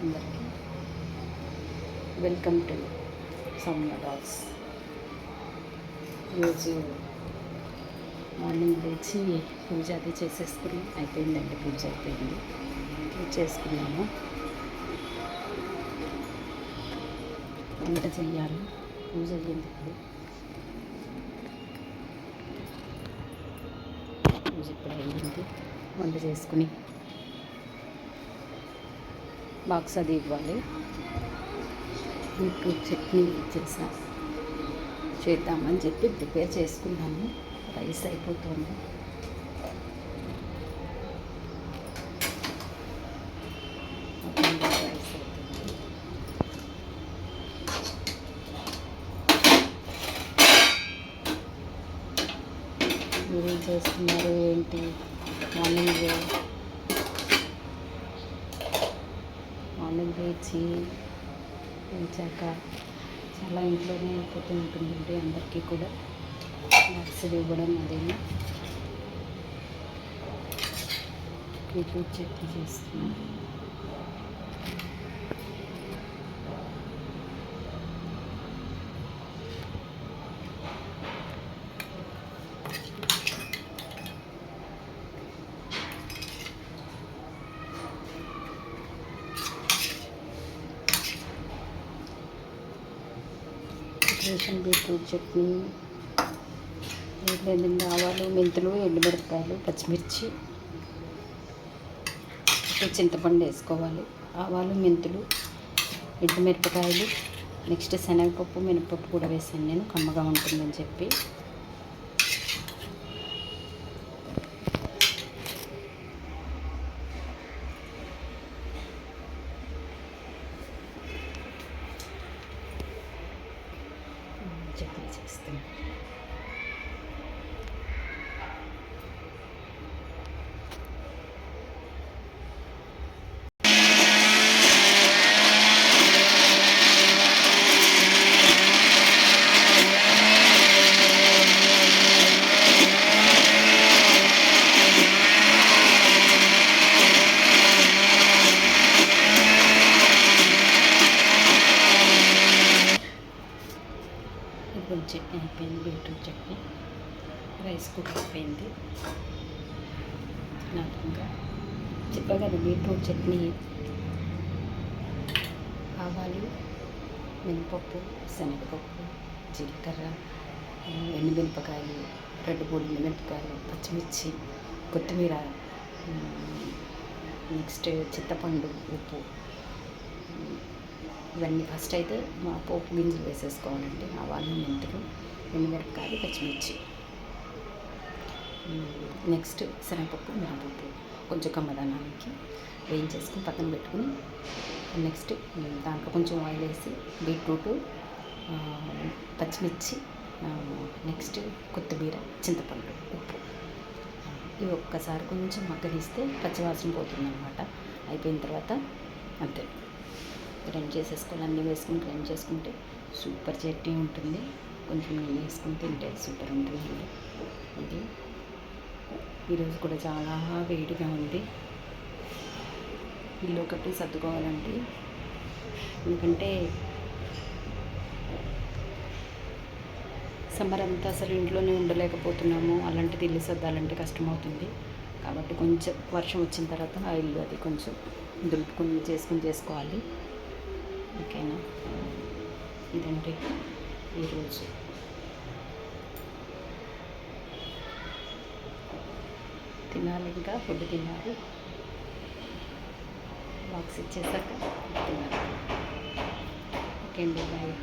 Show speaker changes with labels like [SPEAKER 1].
[SPEAKER 1] అందరికీ welcome to Soumya dogs. ఈరోజు morning లేచి పూజ అది చేసేసుకుని అయిపోయిందండి. పూజ అయిపోయింది, పూజ చేసుకున్నాము. వంట చెయ్యాలి, పూజ అయ్యింది. పూజ ఇప్పుడు అయ్యింది. వంట చేసుకుని బాక్స్ అది ఇవ్వాలి. బీట్రూట్ చట్నీ చేద్దామని చెప్పి ప్రిపేర్ చేసుకున్నాము. రైస్ అయిపోతుంది. రైస్ అవుతుంది. మీరేం చేస్తున్నారు ఏంటి? మార్నింగ్ లేచి పెంచాక చాలా ఇంట్లోనే అయిపోతూ ఉంటుందండి. అందరికీ కూడా బాక్సులు ఇవ్వడం అదేనా. బీట్రూట్ చట్నీ చేస్తున్నాం. బీట్రూట్ చట్నీ లేదండి. ఆవాలు, మెంతులు, ఎండుమిరపకాయలు, పచ్చిమిర్చి, చింతపండు వేసుకోవాలి. ఆవాలు, మెంతులు, ఎండుమిరపకాయలు, నెక్స్ట్ శనగపప్పు, మినపప్పు కూడా వేసాను నేను, కమ్మగా ఉంటుందని చెప్పి. చట్నీ చేస్తాను. చట్నీ అయిపోయింది. బీట్రూట్ చట్నీ, రైస్ కూడా అయిపోయింది. నాకంగా చెప్పా కదా, బీట్రూట్ చట్నీ ఆవాలు, మినపప్పు, శనగపప్పు, జీలకర్ర, ఎండుమిరపకాయలు, రెండు మూడు మిరపకాయలు, పచ్చిమిర్చి, కొత్తిమీర, నెక్స్ట్ చింతపండు, ఉప్పు, ఇవన్నీ ఫస్ట్ అయితే మా పోపు గింజలు వేసేసుకోవాలండి. ఆవాలు, మెంతులు, ఎండుమిరపకాయలు, పచ్చిమిర్చి, నెక్స్ట్ శనగపప్పు, మినపప్పు కొంచెం కమ్మదనానికి వేయించేసుకుని పక్కన పెట్టుకుని, నెక్స్ట్ దాంట్లో కొంచెం ఆయిల్ వేసి బీట్రూటు, పచ్చిమిర్చి, నెక్స్ట్ కొత్తిమీర, చింతపండు, ఉప్పు ఇవి ఒక్కసారి కొంచెం మగ్గనిస్తే పచ్చివాసన పోతుందన్నమాట. అయిపోయిన తర్వాత అంతే గ్రైండ్ చేసేసుకోవాలి. అన్నీ వేసుకుని గ్రైండ్ చేసుకుంటే సూపర్ చట్నీ ఉంటుంది. కొంచెం నెయ్యి వేసుకుని తింటే సూపర్ ఉంటుంది. ఇది ఈరోజు కూడా చాలా వేడిగా ఉంది. ఇల్లు ఒకటి సర్దుకోవాలండి, ఎందుకంటే సమ్మర్ అంతా అసలు ఇంట్లోనే ఉండలేకపోతున్నాము. అలాంటిది ఇల్లు సర్దాలంటే కష్టమవుతుంది. కాబట్టి కొంచెం వర్షం వచ్చిన తర్వాత ఆ ఇల్లు అది కొంచెం దులుపుకొని చేసుకోవాలి. ఓకేనా? ఇదండి ఈరోజు. తినాలి, ఇంకా ఫుడ్ తినాలి. బాక్స్ ఇచ్చేసాక తినాలి. ఓకే అండి, బాయ్.